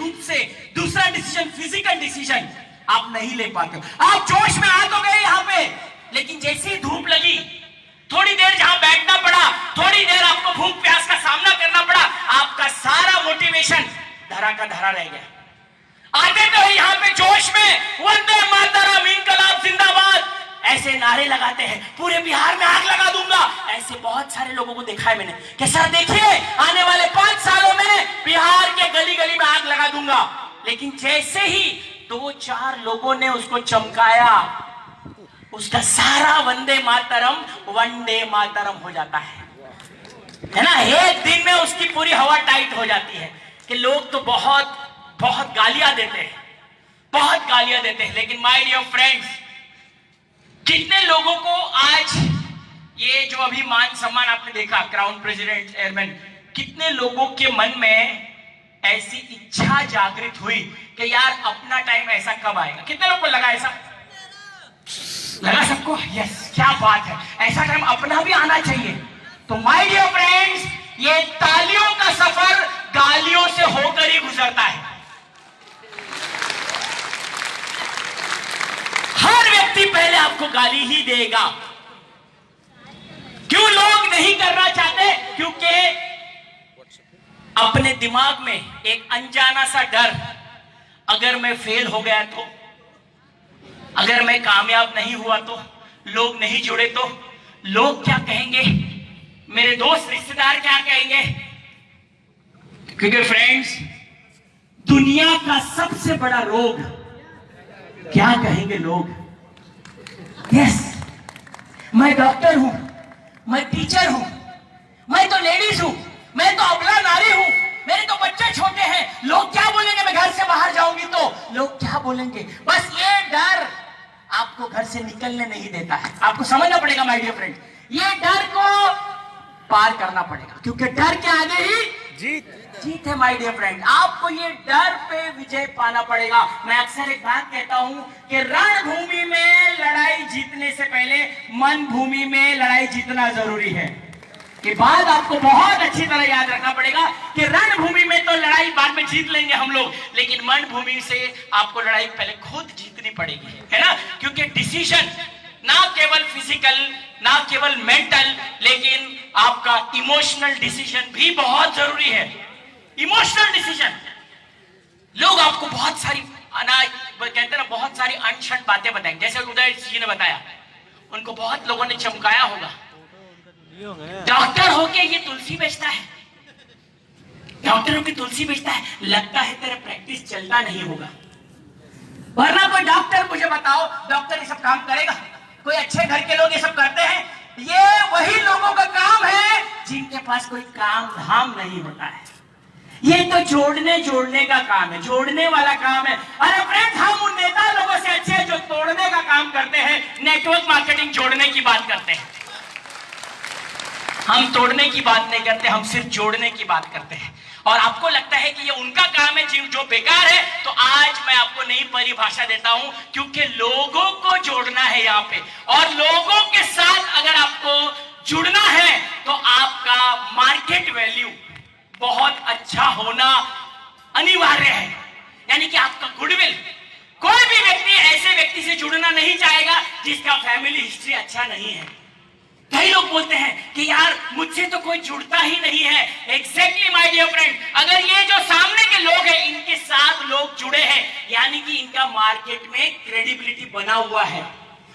रूप से दूसरा डिसीजन, फिजिकल डिसीजन आप नहीं ले पाते हो। आप जोश में आ तो गए यहाँ पे, लेकिन जैसे ही धूप लगी, थोड़ी देर जहां बैठना पड़ा, थोड़ी देर आपको भूख प्यास का सामना करना पड़ा, आपका सारा मोटिवेशन धरा का धरा रह गया। आते तो यहाँ पे जोश में वंदे मातरम, इनकलाब जिंदाबाद ऐसे नारे लगाते हैं, पूरे बिहार में आग लगा दूंगा। ऐसे बहुत सारे लोगों को देखा है मैंने कि सर देखिए आने वाले 5 सालों में बिहार के गली गली में आग लगा दूंगा। लेकिन जैसे ही 2-4 लोगों ने उसको चमकाया, उसका सारा वंदे मातरम हो जाता है ना। एक दिन में उसकी पूरी हवा टाइट हो जाती है कि लोग तो बहुत बहुत गालियां देते हैं, बहुत गालियां देते हैं। लेकिन माय डियर फ्रेंड्स, कितने लोगों को आज ये जो अभी मान सम्मान आपने देखा, क्राउन प्रेसिडेंट, एयरमैन, कितने लोगों के मन में ऐसी इच्छा जागृत हुई कि यार अपना टाइम ऐसा कब आएगा? कितने लोगों को लगा ऐसा? लगा सबको? यस, क्या बात है, ऐसा टाइम अपना भी आना चाहिए। तो माय डियर फ्रेंड्स, ये तालियों का सफर गालियों से होकर ही गुजरता है। हर व्यक्ति पहले आपको गाली ही देगा। क्यों लोग नहीं करना चाहते? क्योंकि अपने दिमाग में एक अनजाना सा डर, अगर मैं फेल हो गया तो, अगर मैं कामयाब नहीं हुआ तो, लोग नहीं जुड़े तो, लोग क्या कहेंगे, मेरे दोस्त रिश्तेदार क्या कहेंगे? क्योंकि फ्रेंड्स, दुनिया का सबसे बड़ा रोग क्या कहेंगे लोग। यस, मैं डॉक्टर हूं, मैं टीचर हूं, मैं तो लेडीज हूं, मैं तो अबला नारी हूं, मेरे तो बच्चे छोटे हैं, लोग क्या बोलेंगे? मैं घर से बाहर जाऊंगी तो लोग क्या बोलेंगे? बस ये डर आपको घर से निकलने नहीं देता है। आपको समझना पड़ेगा माय डियर फ्रेंड, ये डर को पार करना पड़ेगा, क्योंकि डर के आगे ही जीत है माय डियर फ्रेंड। आपको ये डर पे विजय पाना पड़ेगा। मैं अक्सर एक बात कहता हूं कि रणभूमि में लड़ाई जीतने से पहले मन भूमि में लड़ाई जीतना जरूरी है। ये बात आपको बहुत अच्छी तरह याद रखना पड़ेगा कि रणभूमि में तो लड़ाई बाद में जीत लेंगे हम लोग, लेकिन मन भूमि से आपको लड़ाई पहले खुद जीतनी पड़ेगी, है ना। क्योंकि डिसीजन ना केवल फिजिकल, ना केवल मेंटल, लेकिन आपका इमोशनल डिसीजन भी बहुत जरूरी है। इमोशनल डिसीजन, लोग आपको बहुत सारी कहते हैं ना, बहुत सारी अनशन बातें बताएंगे। जैसे उदय जी ने बताया, उनको बहुत लोगों ने चमकाया होगा, डॉक्टर होके ये तुलसी बेचता है, डॉक्टर होके तुलसी बेचता है, लगता है तेरा प्रैक्टिस चलता नहीं होगा। वरना कोई डॉक्टर, मुझे बताओ, डॉक्टर ये सब काम करेगा? कोई अच्छे घर के लोग ये सब करते हैं? ये वही लोगों का काम है जिनके पास कोई काम धाम नहीं होता है। ये तो जोड़ने का काम है, जोड़ने वाला काम है। अरे फ्रेंड्स, हम उन नेता लोगों से अच्छे हैं जो तोड़ने का काम करते हैं, नेटवर्क मार्केटिंग, जोड़ने की बात करते हैं। हम तोड़ने की बात नहीं करते, हम सिर्फ जोड़ने की बात करते हैं। और आपको लगता है कि ये उनका काम है जो बेकार है, तो आज मैं आपको नई परिभाषा देता हूं, क्योंकि लोगों को जोड़ना है यहाँ पे, और लोगों के साथ अगर आपको जुड़ना है तो आपका मार्केट वैल्यू बहुत अच्छा होना अनिवार्य है। यानी कि आपका गुडविल, कोई भी व्यक्ति ऐसे व्यक्ति से जुड़ना नहीं चाहेगा जिसका फैमिली हिस्ट्री अच्छा नहीं है। कई लोग बोलते हैं कि यार मुझसे तो कोई जुड़ता ही नहीं है। एग्जैक्टली माय डियर फ्रेंड, अगर ये जो सामने के लोग हैं इनके साथ लोग जुड़े हैं, यानी कि इनका मार्केट में क्रेडिबिलिटी बना हुआ है।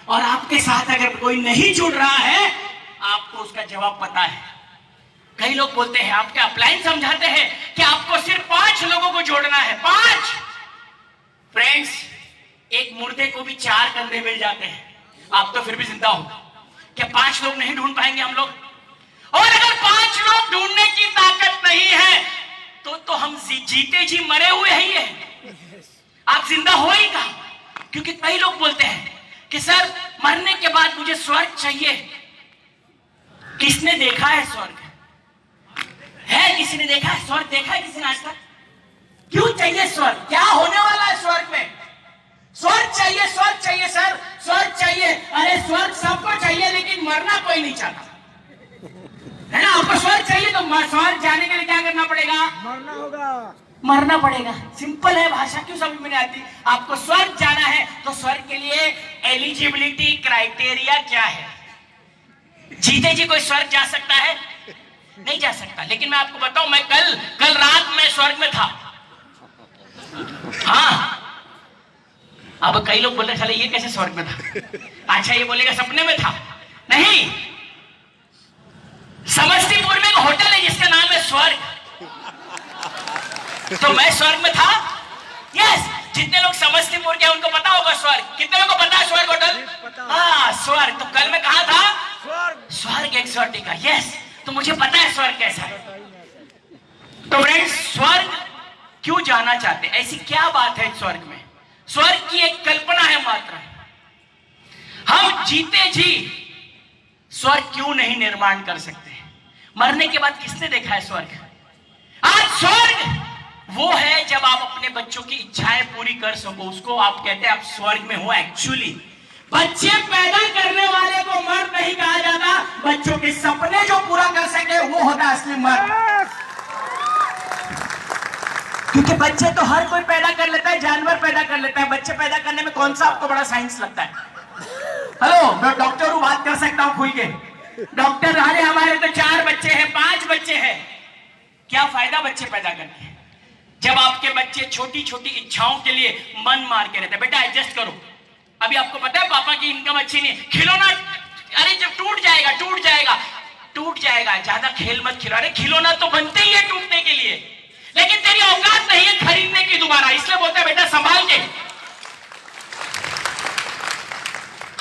और आपके साथ अगर कोई नहीं जुड़ रहा है, आपको उसका जवाब पता है। कई लोग बोलते हैं, आपके अपलाइन समझाते हैं कि आपको सिर्फ 5 लोगों को जोड़ना है। 5 फ्रेंड्स, एक मुर्दे को भी 4 कंधे मिल जाते हैं। आप तो फिर भी जिंदा हो, क्या 5 लोग नहीं ढूंढ पाएंगे हम लोग? और अगर 5 लोग ढूंढने की ताकत नहीं है तो हम जीते जी मरे हुए ही हैं। आप जिंदा हो ही कहां? क्योंकि कई लोग बोलते हैं कि सर मरने के बाद मुझे स्वर्ग चाहिए। किसने देखा है स्वर्ग? है किसी ने देखा है स्वर्ग? देखा है किसी ने आज तक? क्यों चाहिए स्वर्ग? क्या होने वाला है स्वर्ग में? स्वर्ग चाहिए, स्वर्ग चाहिए सर, स्वर्ग चाहिए। अरे स्वर्ग सबको चाहिए, लेकिन मरना कोई नहीं चाहता, है ना। आपको स्वर्ग चाहिए तो स्वर्ग जाने के लिए क्या करना पड़ेगा? मरना होगा। मरना पड़ेगा। सिंपल है भाषा, क्यों समझ में नहीं आती? आपको स्वर्ग जाना है तो स्वर्ग के लिए एलिजिबिलिटी क्राइटेरिया क्या है? जीते जी कोई स्वर्ग जा सकता है? नहीं जा सकता। लेकिन मैं आपको बताऊं, मैं कल रात में स्वर्ग में था। हाँ, अब कई लोग बोल रहे चले ये कैसे स्वर्ग में था? अच्छा, ये बोलेगा सपने में था। नहीं, समस्तीपुर में एक होटल है जिसका नाम है स्वर्ग, तो मैं स्वर्ग में था। यस, जितने लोग समस्तीपुर के उनको पता होगा स्वर्ग। कितने लोगों को पता है स्वर्ग होटल? हाँ, स्वर्ग। तो कल मैं कहा था स्वर्ग एक्सोटिका। यस, तो मुझे पता है स्वर्ग कैसा है। तो फ्रेंड्स, स्वर्ग क्यों जाना चाहते हैं? ऐसी क्या बात है स्वर्ग में? स्वर्ग की एक कल्पना है मात्र। हम जीते जी स्वर्ग क्यों नहीं निर्माण कर सकते? मरने के बाद किसने देखा है स्वर्ग? आज स्वर्ग वो है जब आप अपने बच्चों की इच्छाएं पूरी कर सको, उसको आप कहते हैं आप स्वर्ग में हो। एक्चुअली बच्चे पैदा करने वाले को मर्द नहीं कहा जाता, बच्चों के सपने जो पूरा कर सके वो होता है असली मर्द। क्योंकि बच्चे तो हर कोई पैदा कर लेता है, जानवर पैदा कर लेता है। बच्चे पैदा करने में कौन सा आपको बड़ा साइंस लगता है? हेलो, मैं डॉक्टर हूं, बात कर सकता हूं खुल के। डॉक्टर, अरे हमारे तो 4 बच्चे हैं, 5 बच्चे हैं। क्या फायदा बच्चे पैदा करके, जब आपके बच्चे छोटी छोटी इच्छाओं के लिए मन मार के रहते हैं। बेटा एडजस्ट करो, अभी आपको पता है पापा की इनकम अच्छी नहीं, खिलौना, अरे जब टूट जाएगा टूट जाएगा टूट जाएगा, ज्यादा खेल मत खिलो। अरे खिलौना तो बनते ही है टूटने के लिए, लेकिन तेरी औकात नहीं है खरीदने की दोबारा, इसलिए बोलते हैं बेटा संभाल के।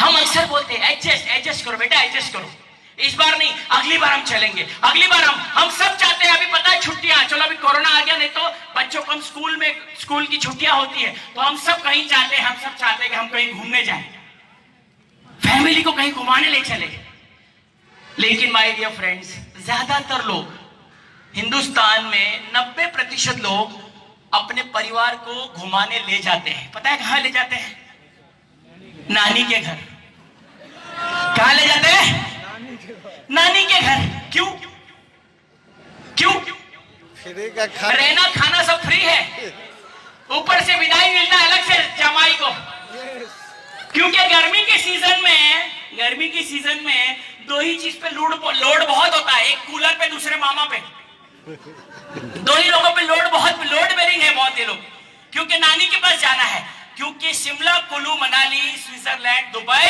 हम अक्सर बोलते हैं एडजस्ट करो बेटा, एडजस्ट करो, इस बार नहीं अगली बार हम चलेंगे, अगली बार हम सब चाहते हैं। अभी पता है छुट्टियां, चलो अभी कोरोना आ गया, नहीं तो बच्चों को हम स्कूल की छुट्टियां होती है तो हम सब कहीं चाहते हैं, हम सब चाहते हैं कि हम कहीं घूमने जाएं, फैमिली को कहीं घुमाने ले चले। लेकिन माय डियर फ्रेंड्स, ज्यादातर लोग हिंदुस्तान में 90% लोग अपने परिवार को घुमाने ले जाते हैं। पता है कहां ले जाते हैं? नानी के घर। कहां ले जाते हैं? नानी के घर। क्यों? रहना खाना सब फ्री है, ऊपर से विदाई मिलता है अलग से जमाई को। क्योंकि गर्मी के सीजन में 2 ही चीज पे लोड बहुत होता है, एक कूलर पे, दूसरे मामा पे। 2 ही लोगों पे लोड बेरिंग है बहुत ये लोग। क्योंकि नानी के पास जाना है, क्योंकि शिमला, कुल्लू, मनाली, स्विट्जरलैंड, दुबई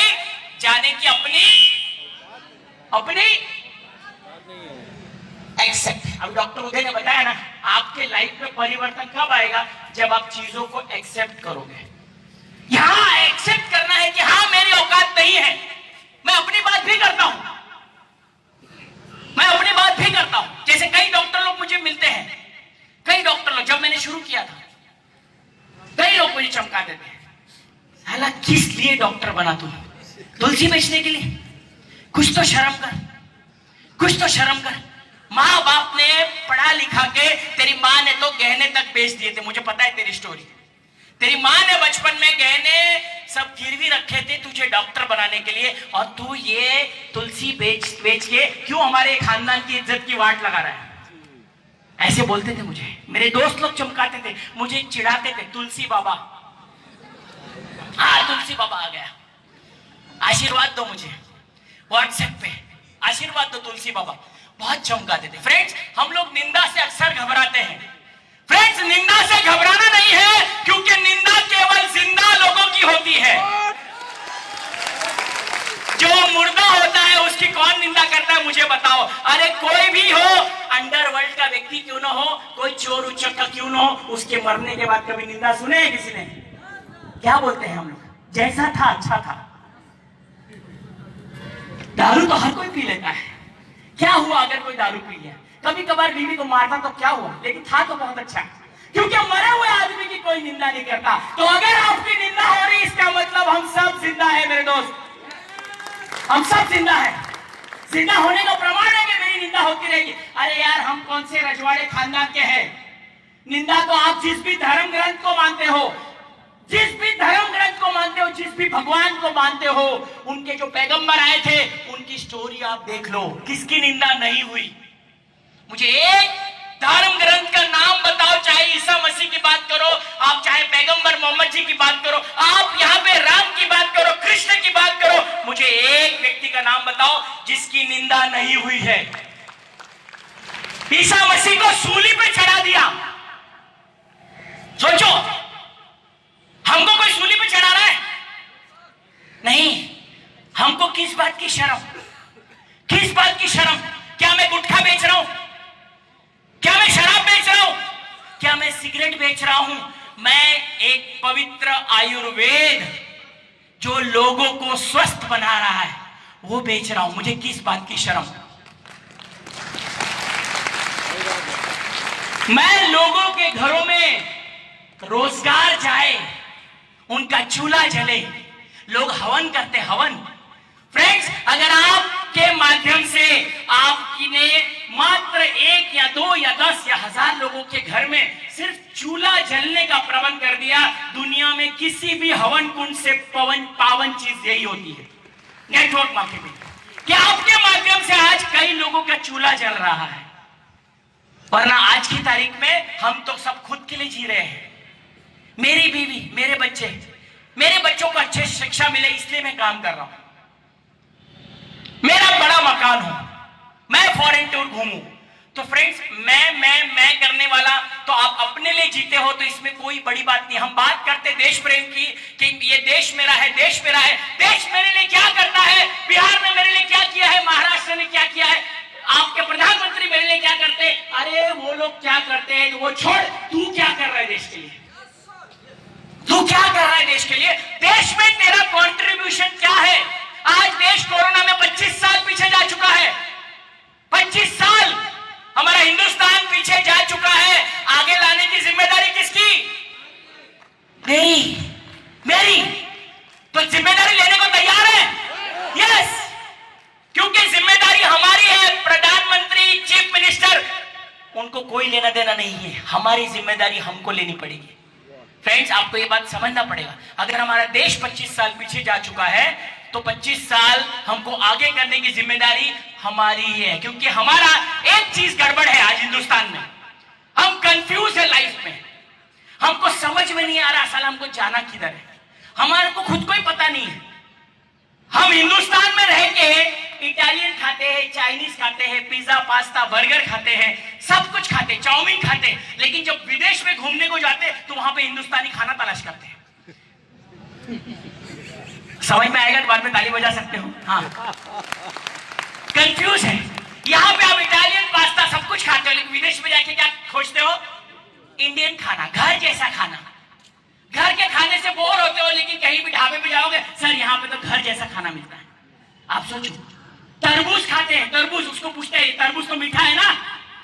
जाने की अपनी एक्सेप्ट। अब डॉक्टर उदय ने बताया ना, आपके लाइफ में परिवर्तन कब आएगा? जब आप चीजों को एक्सेप्ट करोगे। यहां एक्सेप्ट करना है कि हाँ मेरी औकात नहीं है। मैं अपनी बात भी करता हूं, जैसे कई डॉक्टर लोग मुझे मिलते हैं, कई डॉक्टर लोग, जब मैंने शुरू किया था कई लोग मुझे चमकाते थे, साला किस लिए डॉक्टर बना तू? तुलसी बेचने के लिए? कुछ तो शर्म कर। माँ बाप ने पढ़ा लिखा के, तेरी माँ ने तो गहने तक बेच दिए थे, मुझे पता है तेरी स्टोरी। तेरी माँ ने बचपन में गहने सब गिरवी रखे थे तुझे डॉक्टर बनाने के लिए, और तू ये तुलसी बेच के क्यों हमारे खानदान की इज्जत की वाट लगा रहा है? ऐसे बोलते थे मुझे, मेरे दोस्त लोग चमकाते थे, मुझे चिढ़ाते थे। तुलसी बाबा, हाँ तुलसी बाबा आ गया, आशीर्वाद दो मुझे, व्हाट्सएप पे आशीर्वाद दो तुलसी बाबा। बहुत चमकाते थे। फ्रेंड्स, हम लोग निंदा से अक्सर घबराते हैं। फ्रेंड्स, निंदा से घबराना नहीं है, क्योंकि निंदा केवल जिंदा लोगों की होती है। जो मुर्दा होता है उसकी कौन निंदा करता है मुझे बताओ? अरे कोई भी हो, अंडरवर्ल्ड का व्यक्ति क्यों ना हो, कोई चोर उचक का क्यों ना हो, उसके मरने के बाद कभी निंदा सुने है किसी ने? क्या बोलते हैं हम लोग? जैसा था अच्छा था। दारू तो हर कोई पी लेता है, क्या हुआ अगर कोई दारू पी लिया? कभी कभार बीवी को मारता तो क्या हुआ, लेकिन था तो बहुत अच्छा, क्योंकि मरे हुए आदमी की कोई निंदा नहीं करता। तो अगर आपकी निंदा हो रही, इसका मतलब हम सब जिंदा है मेरे दोस्त, हम सब जिंदा है। जिंदा होने का प्रमाण है कि मेरी निंदा होती रहेगी। अरे यार, हम कौन से रजवाड़े खानदान के हैं? निंदा तो आप जिस भी धर्म ग्रंथ को मानते हो, जिस भी भगवान को मानते हो, उनके जो पैगंबर आए थे उनकी स्टोरी आप देख लो, किसकी निंदा नहीं हुई? मुझे एक धर्म ग्रंथ का नाम बताओ, चाहे ईसा मसीह की बात करो, आप चाहे पैगंबर मोहम्मद जी की बात करो, आप यहाँ पे राम की बात करो, कृष्ण की बात करो, मुझे एक व्यक्ति का नाम बताओ जिसकी निंदा नहीं हुई है। ईसा मसीह को सूली पे चढ़ा दिया। सोचो, हमको कोई सूली पे चढ़ा रहा है? नहीं। हमको किस बात की शर्म? किस बात की शर्म? क्या मैं गुटखा बेच रहा हूं? क्या मैं शराब बेच रहा हूं? क्या मैं सिगरेट बेच रहा हूं? मैं एक पवित्र आयुर्वेद जो लोगों को स्वस्थ बना रहा है वो बेच रहा हूं। मुझे किस बात की शर्म? मैं लोगों के घरों में रोजगार जाए, उनका चूल्हा जले, लोग हवन करते, हवन। फ्रेंड्स, अगर आपके माध्यम से आपने मात्र 1 या 2 या 10 या 1000 लोगों के घर में सिर्फ चूल्हा जलने का प्रबंध कर दिया, दुनिया में किसी भी हवन कुंड से पावन चीज यही होती है, नेटवर्क मार्केटिंग। क्या आपके माध्यम से आज कई लोगों का चूल्हा जल रहा है? वरना आज की तारीख में हम तो सब खुद के लिए जी रहे हैं। मेरी बीवी, मेरे बच्चे, मेरे बच्चों को अच्छी शिक्षा मिले इसलिए मैं काम कर रहा हूं। मेरा बड़ा मकान हो, मैं फॉरेन टूर घूमूं। तो फ्रेंड्स, मैं करने वाला, तो आप अपने लिए जीते हो तो इसमें कोई बड़ी बात नहीं। हम बात करते देश प्रेम की कि ये देश मेरा है, देश मेरा है। देश मेरे लिए क्या करता है? बिहार ने मेरे लिए क्या किया है? महाराष्ट्र ने क्या किया है? आपके प्रधानमंत्री मेरे लिए क्या करते हैं? अरे वो लोग क्या करते हैं वो छोड़, तू क्या कर रहा है देश के लिए? तू क्या कर रहा है देश के लिए? देश में तेरा कंट्रीब्यूशन क्या है? आज देश कोरोना में 25 साल पीछे जा चुका है। 25 साल हमारा हिंदुस्तान पीछे जा चुका है। आगे लाने की जिम्मेदारी किसकी? मेरी। तो जिम्मेदारी लेने को तैयार है? यस, क्योंकि जिम्मेदारी हमारी है। प्रधानमंत्री, चीफ मिनिस्टर, उनको कोई लेना देना नहीं है। हमारी जिम्मेदारी हमको लेनी पड़ेगी। फ्रेंड्स, आपको ये बात समझना पड़ेगा। अगर हमारा देश 25 साल पीछे जा चुका है तो 25 साल हमको आगे करने की जिम्मेदारी हमारी ही है। क्योंकि हमारा एक चीज गड़बड़ है आज हिंदुस्तान में, हम कंफ्यूज है लाइफ में। हमको समझ में नहीं आ रहा साला हमको जाना किधर है। हमारे को खुद को ही पता नहीं है। हम हिंदुस्तान में रह के इटालियन खाते हैं, चाइनीज खाते हैं, पिज्जा, पास्ता, बर्गर खाते हैं, सब कुछ खाते, चाउमीन खाते, लेकिन जब विदेश में घूमने को जाते तो वहां पे हिंदुस्तानी खाना तलाश करते हैं। समझ में आएगा तो बाद में ताली बजा सकते हो। हाँ, कंफ्यूज है। यहाँ पे आप इटालियन, पास्ता सब कुछ खाते हो, लेकिन विदेश में जाके क्या खोजते हो? इंडियन खाना, घर जैसा खाना। घर के खाने से बोर होते हो, लेकिन कहीं भी ढाबे पे जाओगे, सर यहाँ पे तो घर जैसा खाना मिलता है। आप सोचो, तरबूज खाते हैं, तरबूज, उसको पूछते हैं तरबूज तो मीठा है ना?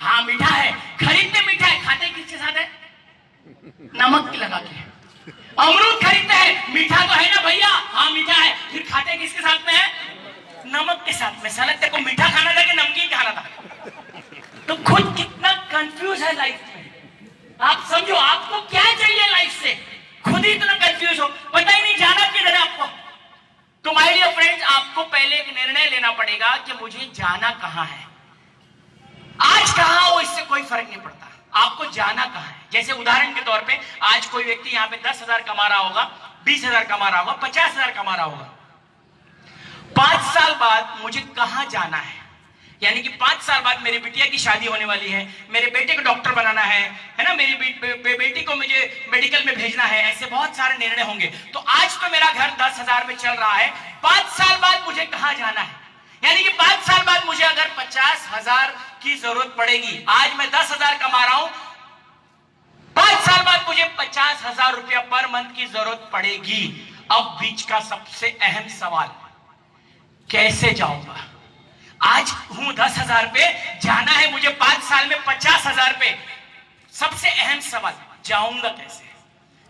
हाँ मीठा है। खरीदते मीठा है, खाते किसके साथ है? नमक लगा के। अमरूद खरीदते हैं, मीठा तो है ना भैया? हाँ मीठा है। फिर खाते किसके साथ में है? नमक के साथ में। साला तेरे को मीठा खाना था कि नमकीन खाना था? तो खुद कितना कंफ्यूज है लाइफ में। आप समझो, आपको क्या चाहिए लाइफ से? खुद ही इतना कंफ्यूज हो, पता ही नहीं जाना किधर है आपको। तो माय डियर फ्रेंड्स, आपको पहले एक निर्णय लेना पड़ेगा कि मुझे जाना कहां है। आज कहां हो इससे कोई फर्क नहीं पड़ता, आपको जाना कहां है। जैसे उदाहरण के तौर पे आज कोई व्यक्ति यहाँ पे 10,000 कमा रहा होगा, 20,000 कमा रहा होगा, 50,000 कमा रहा होगा। 5 साल बाद मुझे कहां जाना है, यानी कि 5 साल बाद मेरी बिटिया की शादी होने वाली है, मेरे बेटे को डॉक्टर बनाना है ना, मेरी बेटी को मुझे मेडिकल में भेजना है, ऐसे बहुत सारे निर्णय होंगे। तो आज तो मेरा घर 10,000 में चल रहा है, 5 साल बाद मुझे कहां जाना है, यानी कि 5 साल बाद मुझे अगर 50,000 की जरूरत पड़ेगी, आज मैं 10,000 कमा रहा हूं, 5 साल बाद मुझे 50,000 रुपया पर मंथ की जरूरत पड़ेगी। अब बीच का सबसे अहम सवाल, कैसे जाऊंगा? आज हूं 10,000 पे, जाना है मुझे 5 साल में 50,000 पे। सबसे अहम सवाल, जाऊंगा कैसे?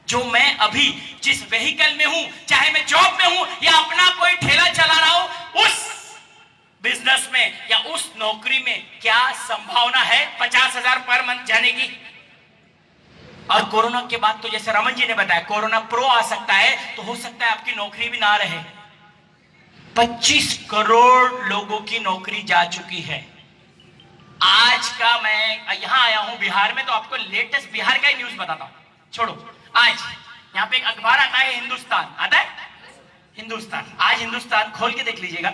जो मैं अभी जिस व्हीकल में हूं, चाहे मैं जॉब में हूं या अपना कोई ठेला चला रहा हूं, उस बिजनेस में या उस नौकरी में क्या संभावना है 50,000 पर मंथ जाने की? और कोरोना के बाद तो जैसे रमन जी ने बताया, कोरोना प्रो आ सकता है, तो हो सकता है आपकी नौकरी भी ना रहे। 25 करोड़ लोगों की नौकरी जा चुकी है। आज का मैं यहां आया हूं बिहार में, तो आपको लेटेस्ट बिहार का ही न्यूज बताता हूं। छोड़ो, आज यहां पे एक अखबार आता है हिंदुस्तान, आता है हिंदुस्तान। आज हिंदुस्तान खोल के देख लीजिएगा।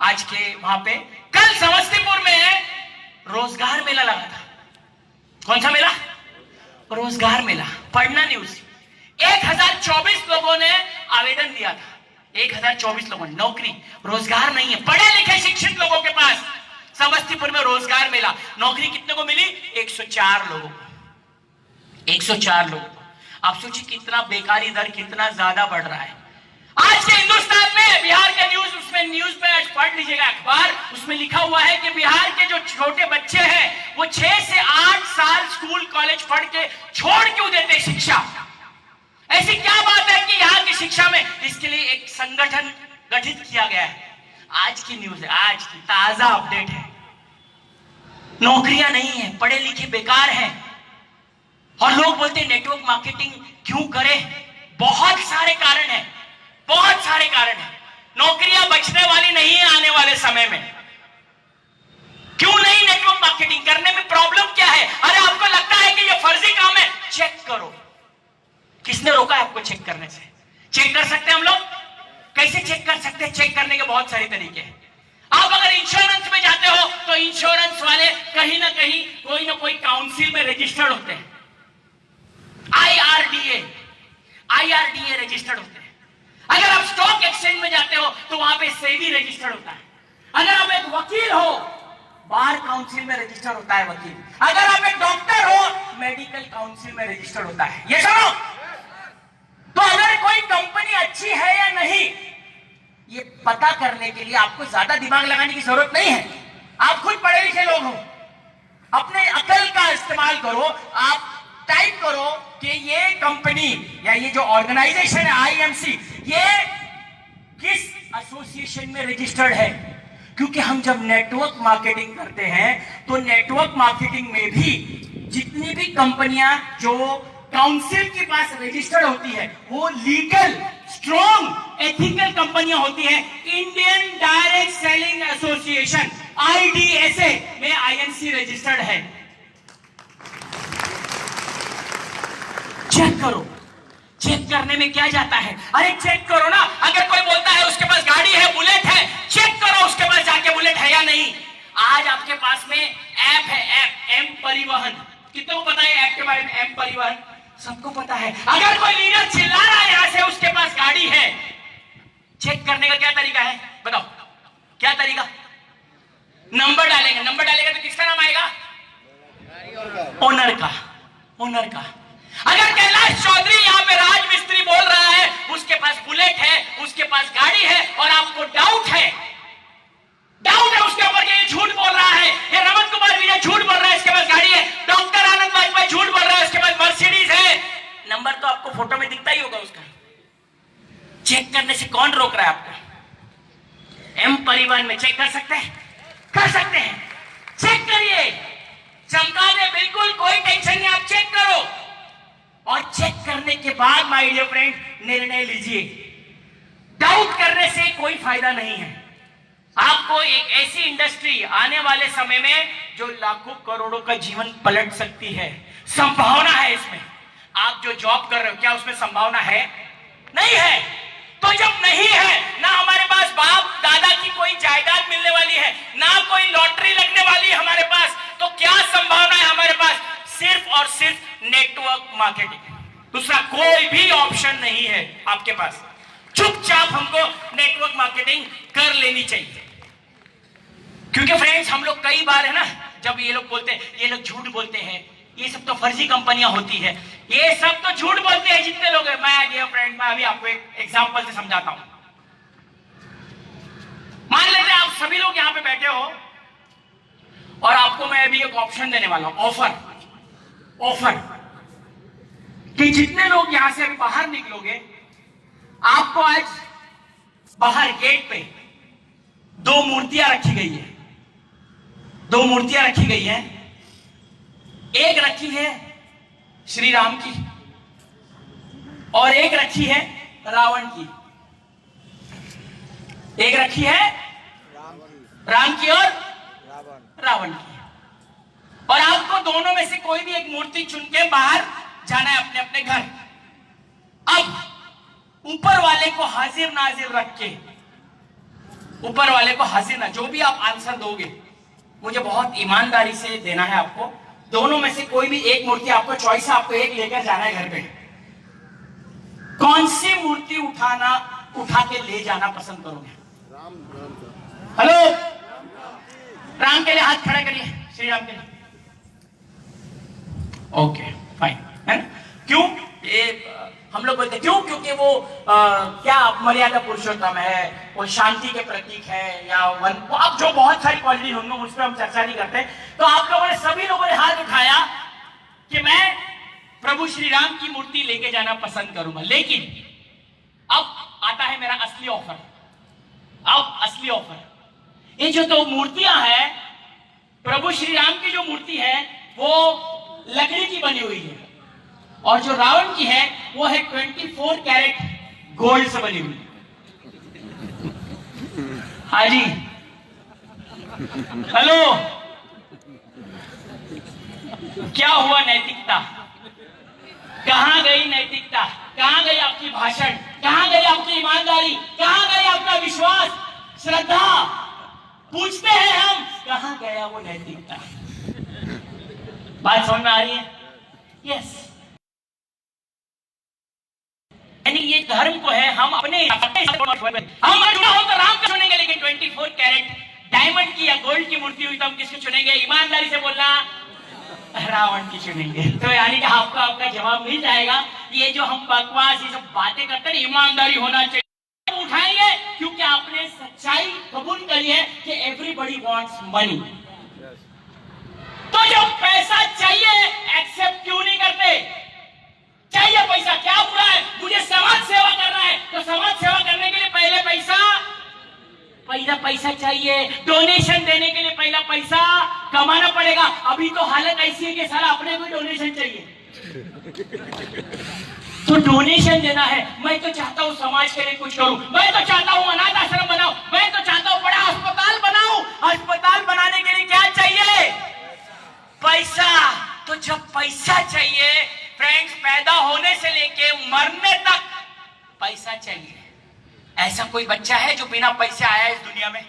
आज के वहां पे कल समस्तीपुर में रोजगार मेला लगा था। कौन सा मेला? रोजगार मेला। पढ़ना न्यूज। 1024 लोगों ने आवेदन दिया था। 1024 लोगों ने, नौकरी रोजगार नहीं है, पढ़े लिखे शिक्षित लोगों के पास। समस्तीपुर में रोजगार मिला। नौकरी कितने को मिली? 104 लोगों को। 104 लोगों को। आप सोचिए कितना बेकारी दर कितना ज्यादा बढ़ रहा है। आज के हिंदुस्तान में बिहार का न्यूज, उसमें न्यूज पे आज पढ़ लीजिएगा अखबार, उसमें लिखा हुआ है कि बिहार के जो छोटे बच्चे हैं वो 6 से 8 साल स्कूल कॉलेज पढ़ के छोड़ क्यों देते शिक्षा। ऐसी क्या बात है कि यहाँ की शिक्षा में? इसके लिए एक संगठन गठित किया गया है। आज की न्यूज है, आज की ताजा अपडेट है। नौकरियां नहीं है, पढ़े लिखे बेकार हैं, और लोग बोलते हैं नेटवर्क मार्केटिंग क्यों करें। बहुत सारे कारण हैं, बहुत सारे कारण हैं। नौकरियां बचने वाली नहीं है आने वाले समय में। क्यों नहीं नेटवर्क मार्केटिंग करने में प्रॉब्लम क्या है? अरे आपको लगता है कि ये फर्जी काम है, चेक करो। किसने रोका है आपको चेक करने से? चेक कर सकते हैं हम लोग। कैसे चेक कर सकते हैं? चेक करने के बहुत सारे तरीके हैं। आप अगर इंश्योरेंस में जाते हो तो इंश्योरेंस वाले कहीं ना कहीं कोई ना कोई काउंसिल में रजिस्टर्ड होते हैं। आईआरडीए रजिस्टर्ड होते हैं। अगर आप स्टॉक एक्सचेंज में जाते हो तो वहां पे सेबी रजिस्टर्ड होता है। अगर आप एक वकील हो, बार काउंसिल में रजिस्टर्ड होता है वकील। अगर आप एक डॉक्टर हो, मेडिकल काउंसिल में रजिस्टर्ड होता है। ये सुनो, तो अगर कोई कंपनी अच्छी है या नहीं, ये पता करने के लिए आपको ज्यादा दिमाग लगाने की जरूरत नहीं है। आप खुद पढ़े लिखे लोग हो, अपने अकल का इस्तेमाल करो। आप टाइप करो कि ये कंपनी या ये जो ऑर्गेनाइजेशन है आईएमसी, ये किस एसोसिएशन में रजिस्टर्ड है। क्योंकि हम जब नेटवर्क मार्केटिंग करते हैं तो नेटवर्क मार्केटिंग में भी जितनी भी कंपनियां जो काउंसिल के पास रजिस्टर्ड होती है वो लीगल, स्ट्रॉन्ग, एथिकल कंपनियां होती हैं। Indian direct selling association IDSA में INC रजिस्टर्ड है। चेक करो। चेक करने में क्या जाता है? अरे चेक करो ना। अगर कोई बोलता है उसके पास गाड़ी है, बुलेट है, चेक करो उसके पास जाके बुलेट है या नहीं। आज आपके पास में ऐप है, ऐप एम परिवहन। कितने को पता है ऐप के बारे में? एम परिवहन सबको पता है। अगर कोई लीडर चिल्ला रहा है यहां से उसके पास गाड़ी है, चेक करने का क्या तरीका है बताओ? क्या तरीका? नंबर डालेंगे। नंबर डालेंगे तो किसका नाम आएगा? ओनर का। ओनर का। अगर कैलाश चौधरी यहाँ पे राज मिस्त्री बोल रहा है, उसके पास बुलेट है, उसके पास गाड़ी है, और आपको डाउट है उसके ऊपर कि ये झूठ बोल रहा है, ये रमन कुमार विजय झूठ बोल रहा है, इसके पास गाड़ी है, डॉक्टर आनंद वाजपेयी झूठ बोल रहा है, उसके पास मर्सिडीज है, नंबर तो आपको फोटो में दिखता ही होगा उसका। चेक करने से कौन रोक रहा है आपको? एम परिवहन में चेक कर सकते हैं, कर सकते हैं। चेक करिए, चमका दे, बिल्कुल कोई टेंशन नहीं। आप चेक करो, और चेक करने के बाद माय डियर फ्रेंड निर्णय लीजिए। डाउट करने से कोई फायदा नहीं है। आपको एक ऐसी इंडस्ट्री आने वाले समय में जो लाखों करोड़ों का जीवन पलट सकती है, संभावना है इसमें। आप जो जॉब कर रहे हो, क्या उसमें संभावना है? नहीं है। तो जब नहीं है, ना हमारे पास बाप दादा की कोई जायदाद मिलने वाली है, ना कोई लॉटरी लगने वाली है हमारे पास, तो क्या संभावना है हमारे पास? सिर्फ और सिर्फ नेटवर्क मार्केटिंग। दूसरा कोई भी ऑप्शन नहीं है आपके पास। चुपचाप हमको नेटवर्क मार्केटिंग कर लेनी चाहिए। क्योंकि फ्रेंड्स, हम लोग कई बार है ना, जब ये लोग बोलते हैं, ये लोग झूठ बोलते हैं, ये सब तो फर्जी कंपनियां होती है, ये सब तो झूठ बोलते हैं जितने लोग हैं। मैं डियर फ्रेंड, मैं अभी आपको एक एग्जांपल से समझाता हूं। मान लेते हैं आप सभी लोग यहां पे बैठे हो, और आपको मैं अभी एक ऑप्शन देने वाला हूं, ऑफर, कि जितने लोग यहां से अभी बाहर निकलोगे, आपको आज बाहर गेट पे 2 मूर्तियां रखी गई है। 2 मूर्तियां रखी गई है। एक रखी है श्री राम की, और एक रखी है रावण की। एक रखी है राम की और रावण की। और आपको दोनों में से कोई भी एक मूर्ति चुन के बाहर जाना है अपने अपने घर। अब ऊपर वाले को हाजिर नाजिर रख के, ऊपर वाले को हाजिर ना, जो भी आप आंसर दोगे मुझे बहुत ईमानदारी से देना है आपको। दोनों में से कोई भी एक मूर्ति आपको चॉइस है, आपको एक लेकर जाना है घर पे। कौन सी मूर्ति उठा के ले जाना पसंद करोगे? हेलो, राम के लिए हाथ खड़ा करिए, श्री राम के लिए। ओके फाइन, है ना? क्यों? ये हम लोग बोलते क्यों? क्योंकि वो क्या मर्यादा पुरुषोत्तम है, वो शांति के प्रतीक है, या वो आप जो बहुत सारी क्वालिटी होंगे उस पर हम चर्चा नहीं करते। तो आप लोगों ने, सभी लोगों ने हाथ उठाया कि मैं प्रभु श्री राम की मूर्ति लेके जाना पसंद करूंगा। लेकिन अब आता है मेरा असली ऑफर। अब असली ऑफर, ये जो दो मूर्तियां हैं, प्रभु श्री राम की जो मूर्ति है वो लकड़ी की बनी हुई है, और जो रावण की है वो है 24 कैरेट गोल्ड से बनी हुई। हाँ जी, हेलो, क्या हुआ नैतिकता? कहां गई नैतिकता? कहां गई आपकी भाषण? कहां गई आपकी ईमानदारी? कहां गई आपका विश्वास, श्रद्धा? पूछते हैं हम, कहां गया वो नैतिकता? बात समझ में आ रही है? यस। यानी ये धर्म को है, हम अपने हम जुड़ा हो तो राम को चुनेंगे, लेकिन 24 कैरेट डायमंड की या गोल्ड की मूर्ति हुई तो हम किसको चुनेंगे? ईमानदारी से बोलना, रावण की चुनेंगे। तो यानी कि आपको आपका जवाब मिल जाएगा। ये जो हम बकवास ये सब बातें करते हैं, ईमानदारी होना चाहिए, उठाएंगे क्योंकि आपने सच्चाई कबूल करी है कि एवरीबॉडी वांट्स मनी। तो जब पैसा चाहिए एक्सेप्ट क्यों नहीं करते? चाहिए पैसा, क्या बुरा है? मुझे समाज सेवा करना है, तो समाज सेवा करने के लिए पहले पैसा चाहिए। डोनेशन देने के लिए पहला पैसा कमाना पड़ेगा। अभी तो हालत ऐसी है कि सारा अपने को डोनेशन चाहिए, तो डोनेशन देना है। मैं तो चाहता हूं समाज के लिए कुछ करूं, मैं तो चाहता हूं अनाथ आश्रम बनाऊं, मैं तो चाहता हूं बड़ा अस्पताल बनाऊं। अस्पताल बनाने के लिए क्या चाहिए? पैसा। तो जब पैसा चाहिए फ्रेंड्स, पैदा होने से लेके मरने तक पैसा चाहिए। ऐसा कोई बच्चा है जो बिना पैसे आया है इस दुनिया में?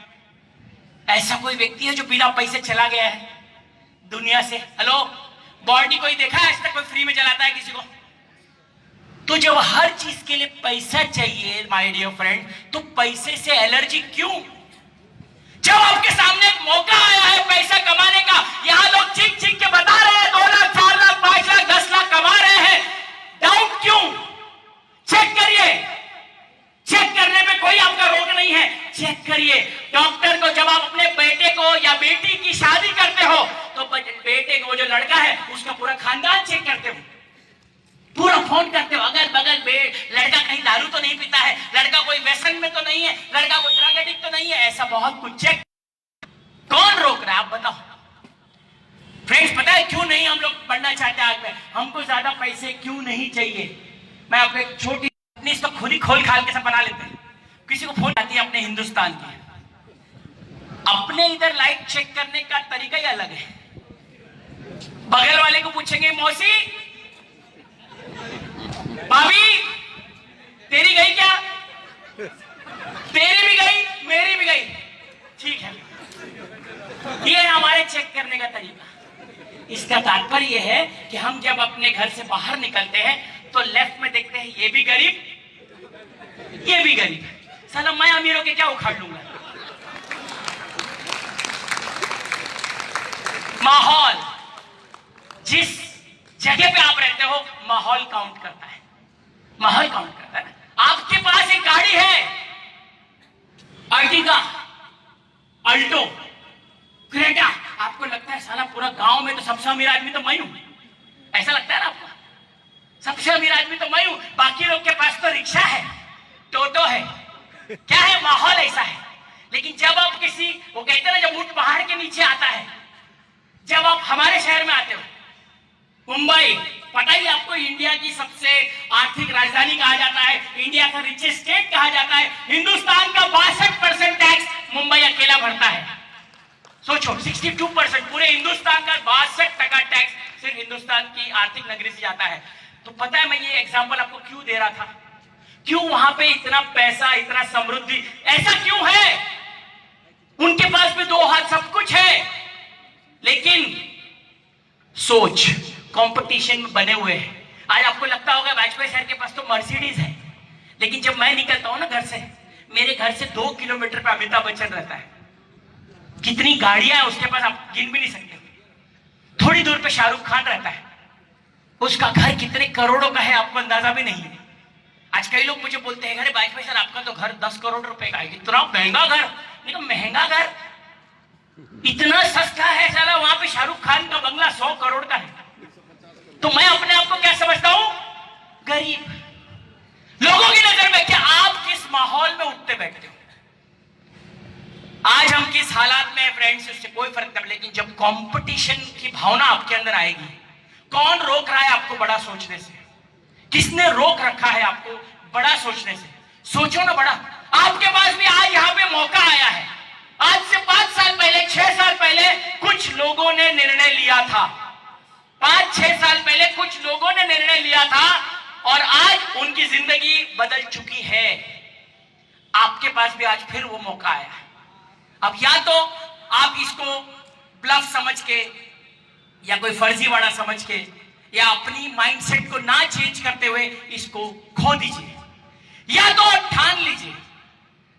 ऐसा कोई व्यक्ति है जो बिना पैसे चला गया है दुनिया से? हेलो, बॉडी कोई देखा है आज तक कोई फ्री में चलाता है किसी को? तो जब हर चीज के लिए पैसा चाहिए माय डियर फ्रेंड, तो पैसे से एलर्जी क्यों? जब आपके सामने एक मौका आया है पैसा कमाने का, यहां लोग चीख चीख के बता रहे हैं 2 लाख 4 लाख 5 लाख 10 लाख कमा रहे हैं, डाउट क्यों? चेक करिए। चेक करने में कोई आपका रोक नहीं है, चेक करिए। डॉक्टर को जब आप अपने बेटे को या बेटी की शादी करते हो तो बेटे को, जो लड़का है उसका पूरा खानदान चेक करते हो, पूरा फोन करते हो, अगल बगल लड़का कहीं दारू तो नहीं पीता है, लड़का कोई व्यसन में तो नहीं है, लड़का कोई ड्रग एडिक्ट तो नहीं है, ऐसा बहुत कुछ चेक। कौन रोक रहा है आप बताओ? फ्रेंड्स, पता है क्यों नहीं हम लोग बढ़ना चाहते आगे में? हमको ज्यादा पैसे क्यों नहीं चाहिए? मैं आपको एक छोटी तो खुद ही खोल खाल के सब बना लेते हैं। किसी को फोन आती है अपने हिंदुस्तान की, अपने इधर लाइट चेक करने का तरीका ही अलग है। बगल वाले को पूछेंगे, मौसी भाभी तेरी गई क्या? तेरी भी गई, मेरी भी गई, ठीक है। ये हमारे चेक करने का तरीका। इसका तात्पर्य यह है कि हम जब अपने घर से बाहर निकलते हैं तो लेफ्ट में देखते हैं ये भी गरीब, ये भी गरीब, साला मैं अमीरों के क्या उखाड़ लूंगा। माहौल, जिस जगह पे आप रहते हो माहौल काउंट करता है, माहौल काउंट करता है। आपके पास एक गाड़ी है, अर्टिगा, अल्टो, क्रेटा, आपको लगता है साला पूरा गांव में तो सबसे अमीर आदमी तो मैं हूं, ऐसा लगता है ना आपको? सबसे अमीर आदमी तो मैं हूं, बाकी लोग के पास तो रिक्शा है, टोटो है, क्या है? माहौल ऐसा है। लेकिन जब आप किसी, वो कहते हैं ना, जब ऊंट पहाड़ के नीचे आता है, जब आप हमारे शहर में आते हो, मुंबई, पता ही आपको इंडिया की सबसे आर्थिक राजधानी कहा जाता है, इंडिया का रिचेस्ट स्टेट कहा जाता है, हिंदुस्तान का 62% टैक्स मुंबई अकेला भरता है। सोचो 62% पूरे हिंदुस्तान का 62% टैक्स सिर्फ हिंदुस्तान की आर्थिक नगरी से जाता है। तो पता है मैं ये एग्जांपल आपको क्यों दे रहा था, क्यों वहां पे इतना पैसा, इतना समृद्धि, ऐसा क्यों है? उनके पास भी 2 हाथ सब कुछ है, लेकिन सोच कंपटीशन में बने हुए हैं। आज आपको लगता होगा वाजपेयी सर के पास तो मर्सिडीज है, लेकिन जब मैं निकलता हूं ना घर से, मेरे घर से 2 किलोमीटर पे अमिताभ बच्चन रहता है। कितनी गाड़ियां हैं उसके पास, आप गिन भी नहीं सकते। थोड़ी दूर पे शाहरुख खान रहता है, उसका घर कितने करोड़ों का है आपको अंदाजा भी नहीं है। आज कई लोग मुझे बोलते हैं अरे वाजपेयी सर आपका तो घर 10 करोड़ रुपए का है, इतना महंगा घर। नहीं तो महंगा घर इतना सस्ता है साला, वहां पे शाहरुख खान का बंगला 100 करोड़ का है। तो मैं अपने आप को क्या समझता हूं? गरीब। लोगों की नजर में क्या आप किस माहौल में उठते बैठते हो? आज हम किस हालात में फ्रेंड्स, उससे कोई फर्क नहीं, लेकिन जब कंपटीशन की भावना आपके अंदर आएगी, कौन रोक रहा है आपको बड़ा सोचने से? किसने रोक रखा है आपको बड़ा सोचने से? सोचो ना बड़ा। आपके पास भी आज यहां पे मौका आया है। आज से 5 साल पहले, 6 साल पहले कुछ लोगों ने निर्णय लिया था। 5-6 साल पहले कुछ लोगों ने निर्णय लिया था और आज उनकी जिंदगी बदल चुकी है। आपके पास भी आज फिर वो मौका आया है। अब या तो आप इसको ब्लफ समझ के या कोई फर्जीवाड़ा समझ के या अपनी माइंडसेट को ना चेंज करते हुए इसको खो दीजिए, या तो ठान लीजिए,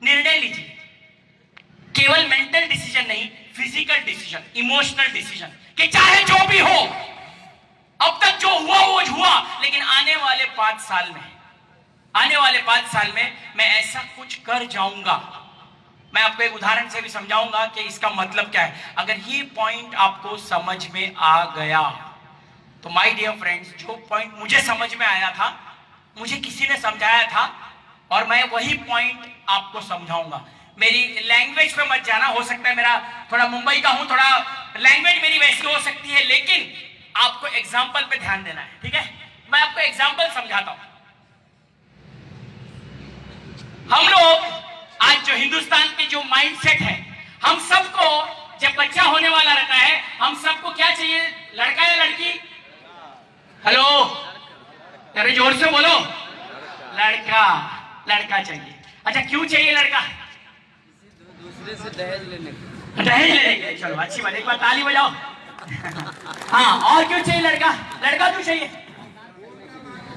निर्णय लीजिए। केवल मेंटल डिसीजन नहीं, फिजिकल डिसीजन, इमोशनल डिसीजन, कि चाहे जो भी हो, अब तक जो हुआ वो हुआ, लेकिन आने वाले 5 साल में मैं ऐसा कुछ कर जाऊंगा। मैं आपको एक उदाहरण से भी समझाऊंगा कि इसका मतलब क्या है। अगर ये पॉइंट आपको समझ में आ गया तो माय डियर फ्रेंड्स, जो पॉइंट मुझे समझ में आया था, मुझे किसी ने समझाया था और मैं वही पॉइंट आपको समझाऊंगा। मेरी लैंग्वेज पे मत जाना, हो सकता है मेरा थोड़ा मुंबई का हूं, थोड़ा लैंग्वेज मेरी वैसी हो सकती है, लेकिन आपको एग्जाम्पल पे ध्यान देना है, ठीक है? मैं आपको एग्जाम्पल समझाता हूं। हम लोग आज जो हिंदुस्तान के जो माइंडसेट है, हम सबको जब बच्चा होने वाला रहता है, हम सबको क्या चाहिए? लड़का या लड़की? हेलो, अरे जोर से बोलो। लड़का चाहिए। अच्छा, क्यों चाहिए लड़का? दूसरे से दहेज लेने के। चलो अच्छी बात, एक बार ताली बजाओ। हाँ, और क्यों चाहिए लड़का? लड़का क्यों चाहिए?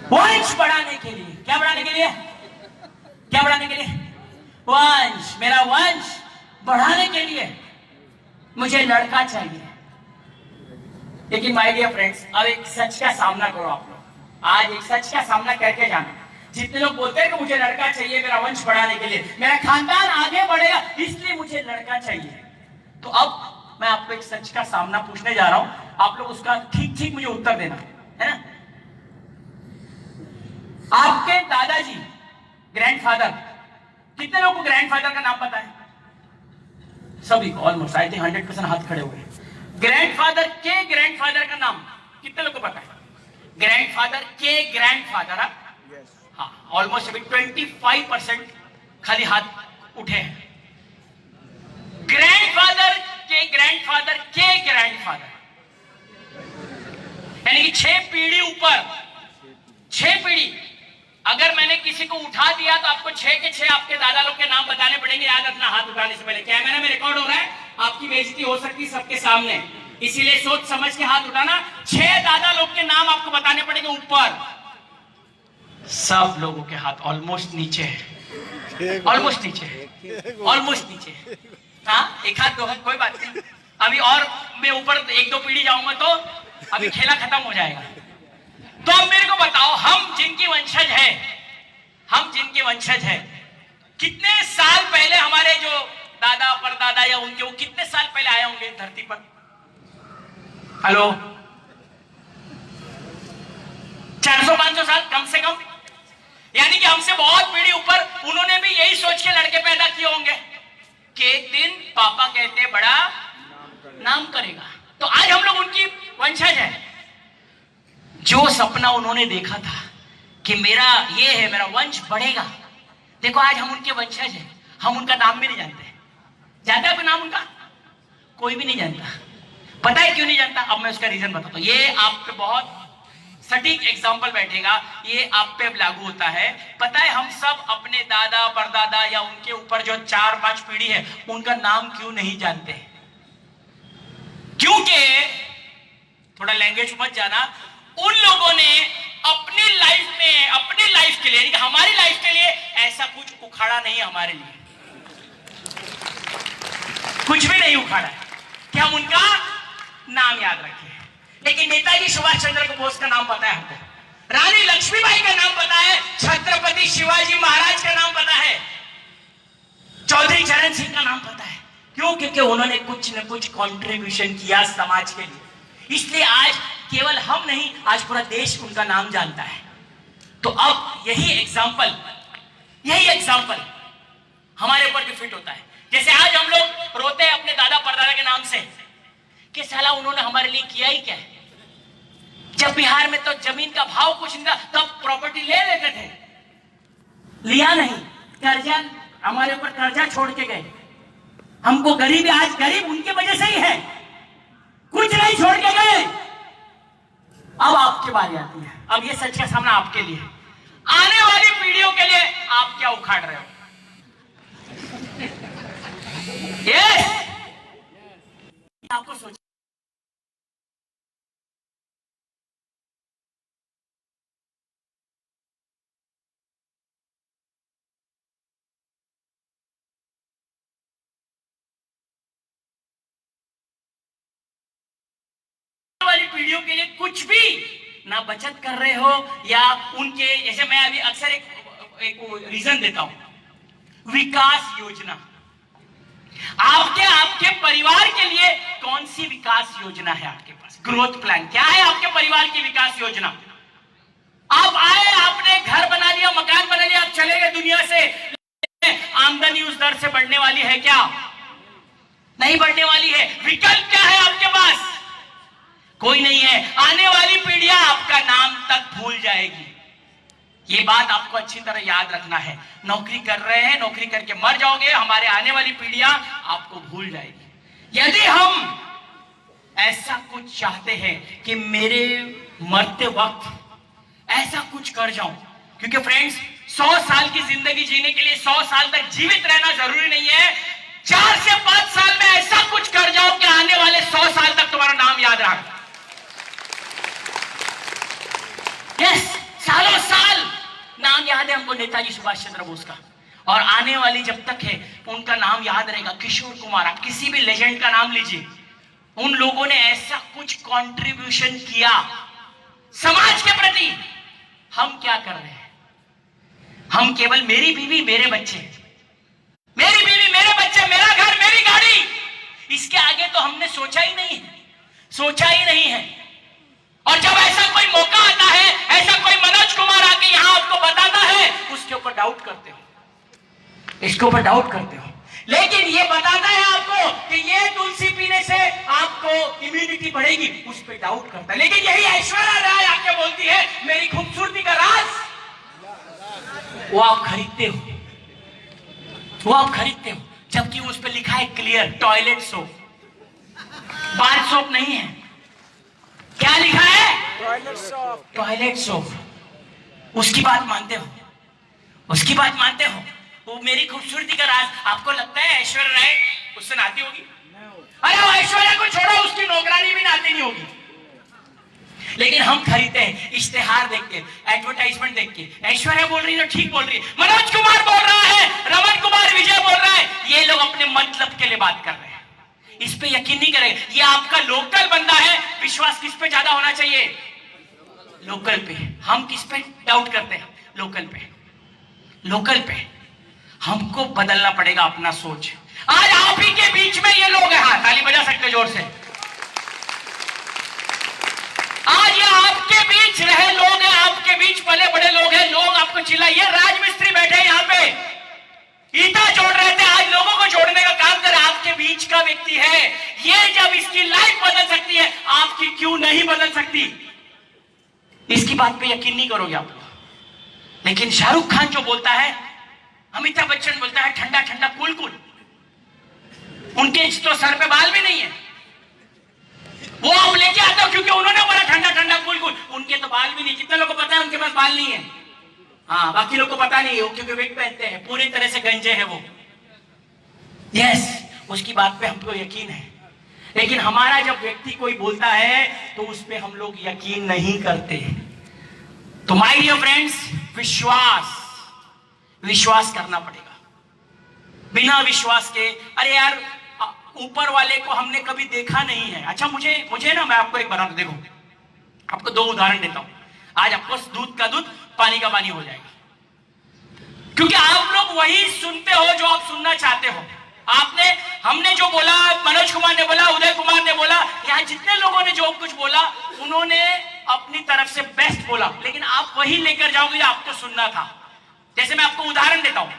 वंश बढ़ाने के लिए। क्या बढ़ाने के लिए? वंश। मेरा वंश बढ़ाने के लिए मुझे लड़का चाहिए। लेकिन माय डियर फ्रेंड्स, अब एक सच का सामना करो आप लोग। आज एक सच का सामना करके जाना। जितने लोग बोलते हैं कि मुझे लड़का चाहिए मेरा वंश बढ़ाने के लिए, मेरा खानदान आगे बढ़ेगा, इसलिए मुझे लड़का चाहिए, तो अब मैं आपको एक सच का सामना पूछने जा रहा हूं। आप लोग उसका ठीक ठीक मुझे उत्तर देना है ना। आपके दादाजी, ग्रैंडफादर, कितने लोगों को ग्रैंडफादर का नाम पता है? सभी को, ऑलमोस्ट आई थिंक 100% हाथ खड़े हुए। ग्रैंडफादर के ग्रैंडफादर का नाम कितने लोगों को पता है? ग्रैंडफादर के ग्रैंडफादर, हाँ, ऑलमोस्ट अभी 25% खाली हाथ उठे हैं। ग्रैंडफादर के ग्रैंडफादर के ग्रैंडफादर, यानी कि 6 पीढ़ी ऊपर, 6 पीढ़ी। अगर मैंने किसी को उठा दिया तो आपको 6 के 6 आपके दादा लोग के नाम बताने पड़ेंगे, याद रखना। हाथ उठाने से पहले कैमरा में रिकॉर्ड हो रहा है, आपकी बेइज्जती हो सकती है सबके सामने, इसीलिए सोच समझ के हाथ उठाना। 6 दादा लोग के नाम आपको बताने पड़ेंगे ऊपर। सब लोगों के हाथ ऑलमोस्ट नीचे है, ऑलमोस्ट नीचे। हाँ, एक हाथ 2 हाथ कोई बात नहीं। अभी और मैं ऊपर 1-2 पीढ़ी जाऊंगा तो अभी खेला खत्म हो जाएगा। तो अब मेरे को बताओ, हम जिनकी वंशज है, कितने साल पहले हमारे जो दादा परदादा या उनके, वो कितने साल पहले आए होंगे धरती पर? हेलो, 400-500 साल कम से कम। यानी कि हमसे बहुत पीढ़ी ऊपर उन्होंने भी यही सोच के लड़के पैदा किए होंगे कि एक दिन पापा कहते बड़ा नाम करेगा। तो आज हम लोग उनकी वंशज है। जो सपना उन्होंने देखा था कि मेरा ये है, मेरा वंश बढ़ेगा, देखो आज हम उनके वंशज हैं। हम उनका नाम भी नहीं जानते। जानते हैं नाम उनका? कोई भी नहीं जानता। पता है क्यों नहीं जानता? अब मैं उसका रीजन बताता हूं। ये आप पे बहुत सटीक एग्जाम्पल बैठेगा, ये आप पे लागू होता है। पता है हम सब अपने दादा परदादा या उनके ऊपर जो 4-5 पीढ़ी है उनका नाम क्यों नहीं जानते? क्योंकि थोड़ा लैंग्वेज मत जाना, उन लोगों ने अपनी लाइफ में, अपनी लाइफ के लिए, यानी कि हमारी लाइफ के लिए ऐसा कुछ उखाड़ा नहीं है। हमारे लिए कुछ भी नहीं उखाड़ा है कि हम उनका नाम याद रखें। लेकिन नेताजी सुभाष चंद्र बोस का नाम पता है हमको, रानी लक्ष्मीबाई का नाम पता है, छत्रपति शिवाजी महाराज का नाम पता है, चौधरी चरण सिंह का नाम पता है। क्यों? क्योंकि उन्होंने कुछ न कुछ कंट्रीब्यूशन किया समाज के लिए। इसलिए आज केवल हम नहीं, आज पूरा देश उनका नाम जानता है। तो अब यही एग्जाम्पल हमारे ऊपर भी फिट होता है। जैसे आज हम लोग रोते हैं अपने दादा परदादा के नाम से कि साला उन्होंने हमारे लिए किया ही क्या है। जब बिहार में तो जमीन का भाव कुछ नहीं था, तब प्रॉपर्टी ले लेते थे, लिया नहीं, कर्जा हमारे ऊपर कर्जा छोड़ के गए। हमको गरीब, आज गरीब उनके वजह से ही है, कुछ नहीं छोड़ के गए। अब आपकी बारी आती है, अब ये सच का सामना आपके लिए, आने वाली पीढ़ियों के लिए आप क्या उखाड़ रहे हो? यस, आपको सोच वाली पीढ़ियों के लिए कुछ भी ना बचत कर रहे हो, या उनके जैसे मैं अभी अक्सर एक रीजन देता हूं, विकास योजना। आपके परिवार के लिए कौन सी विकास योजना है आपके पास? ग्रोथ प्लान क्या है आपके परिवार की विकास योजना? आप आए, आपने घर बना लिया, मकान बना लिया, आप चले गए दुनिया से, आमदनी उस दर से बढ़ने वाली है क्या? नहीं बढ़ने वाली है। विकल्प क्या है आपके पास? कोई नहीं है। आने वाली पीढ़ियां आपका नाम तक भूल जाएगी। ये बात आपको अच्छी तरह याद रखना है। नौकरी कर रहे हैं, नौकरी करके मर जाओगे, हमारे आने वाली पीढ़ियां आपको भूल जाएगी। यदि हम ऐसा कुछ चाहते हैं कि मेरे मरते वक्त ऐसा कुछ कर जाऊं, क्योंकि फ्रेंड्स 100 साल की जिंदगी जीने के लिए 100 साल तक जीवित रहना जरूरी नहीं है। 4 से 5 साल में ऐसा कुछ कर जाओ कि आने वाले 100 साल तक तुम्हारा नाम याद रहा। यस, सालों साल नाम याद है हमको नेताजी सुभाष चंद्र बोस का, और आने वाली जब तक है उनका नाम याद रहेगा। किशोर कुमार, आप किसी भी लेजेंड का नाम लीजिए, उन लोगों ने ऐसा कुछ कंट्रीब्यूशन किया समाज के प्रति। हम क्या कर रहे हैं? हम केवल मेरी बीवी मेरे बच्चे, मेरी बीवी मेरे बच्चे, मेरा घर मेरी गाड़ी, इसके आगे तो हमने सोचा ही नहीं है। और जब ऐसा कोई मौका आता है, ऐसा कोई मनोज कुमार आके यहां आपको बताता है, उसके ऊपर डाउट करते हो, इसके ऊपर डाउट करते हो। लेकिन ये बताता है आपको कि ये तुलसी पीने से आपको इम्यूनिटी बढ़ेगी, उस पर डाउट करता है। लेकिन यही ऐश्वर्या राय आके बोलती है मेरी खूबसूरती का राज, वो आप खरीदते हो, जबकि उस पर लिखा है क्लियर, टॉयलेट सोप, बार सोप नहीं है। क्या लिखा है? Toilet soap. उसकी बात मानते हो? वो मेरी खूबसूरती का राज। आपको लगता है ऐश्वर्या राय उससे नाती होगी? अरे वो ऐश्वर्या को छोड़ो, उसकी नौकरानी भी नाती नहीं होगी। लेकिन हम खरीदते हैं इश्तेहार देख के, एडवर्टाइजमेंट देख के। ऐश्वर्या बोल रही है तो ठीक बोल रही है, मनोज कुमार बोल रहा है, रमन कुमार विजय बोल रहा है, ये लोग अपने मतलब के लिए बात कर रहे हैं। इस पे यकीन नहीं करेंगे। ये आपका लोकल बंदा है, विश्वास किस पे ज्यादा होना चाहिए? लोकल पे। हम किस पे डाउट करते हैं? लोकल पे। हमको बदलना पड़ेगा अपना सोच। आज आप ही के बीच में ये लोग हैं, हाँ ताली बजा सकते जोर से। आज ये आपके बीच रहे लोग हैं, आपके बीच पले बड़े लोग हैं, लोग आपको चिल्लाइए। राजमिस्त्री बैठे हैं यहाँ पे, ईटा जोड़ रहे थे, आज लोगों को जोड़ने का काम कर आपके बीच का व्यक्ति है। ये जब इसकी लाइफ बदल सकती है, आपकी क्यों नहीं बदल सकती? इसकी बात पे यकीन नहीं करोगे आप लोग। लेकिन शाहरुख खान जो बोलता है, अमिताभ बच्चन बोलता है ठंडा ठंडा कूल कूल, उनके तो सर पे बाल भी नहीं है, वो आप लेके आते हो क्योंकि उन्होंने बोला ठंडा ठंडा कूल कूल। उनके तो बाल भी नहीं, कितने लोगों को पता है उनके पास बाल नहीं है? हाँ, बाकी लोग को पता नहीं है क्योंकि विग पहनते हैं, पूरी तरह से गंजे हैं वो। यस, उसकी बात पे हमको यकीन है, लेकिन हमारा जब व्यक्ति कोई बोलता है तो उस पे हम लोग यकीन नहीं करते। तो माय डियर फ्रेंड्स, विश्वास करना पड़ेगा। बिना विश्वास के, अरे यार ऊपर वाले को हमने कभी देखा नहीं है। अच्छा, मुझे ना, मैं आपको एक बता दूं, देखो आपको दो उदाहरण देता हूं। आज आपको दूध का दूध, पानी का पानी हो जाएगा, क्योंकि आप लोग वही सुनते हो जो आप सुनना चाहते हो। हमने जो बोला, मनोज कुमार ने बोला, उदय कुमार ने बोला, यहाँ जितने लोगों ने जो कुछ बोला उन्होंने अपनी तरफ से बेस्ट बोला, लेकिन आप वही लेकर जाओगे जो आपको सुनना था। जैसे मैं आपको उदाहरण देता हूं,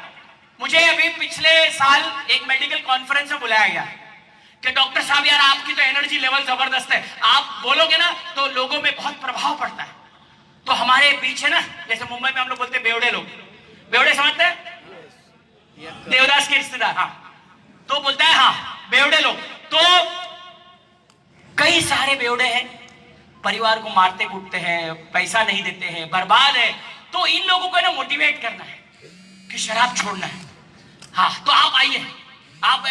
मुझे अभी पिछले साल एक मेडिकल कॉन्फ्रेंस में बुलाया गया कि डॉक्टर साहब यार आपकी तो एनर्जी लेवल जबरदस्त है, आप बोलोगे ना तो लोगों में बहुत प्रभाव पड़ता है। तो हमारे बीच है ना, जैसे मुंबई में हम लोग बोलते हैं बेवड़े लोग, बेवड़े समझते हैं, देवदास के रिश्तेदार, हाँ, तो बोलता है हाँ बेवड़े लोग। तो कई सारे बेवड़े हैं, परिवार को मारते कूटते हैं, पैसा नहीं देते हैं, बर्बाद है। तो इन लोगों को ना मोटिवेट करना है कि शराब छोड़ना है। हाँ, तो आप आइए, आप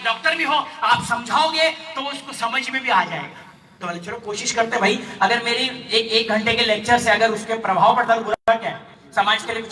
डॉक्टर भी हो, आप समझाओगे तो उसको समझ में भी आ जाएगा। तो बोले चलो कोशिश करते भाई, अगर मेरी एक घंटे के लेक्चर से अगर उसके प्रभाव पड़ता तो बुरा क्या है, समाज के लिए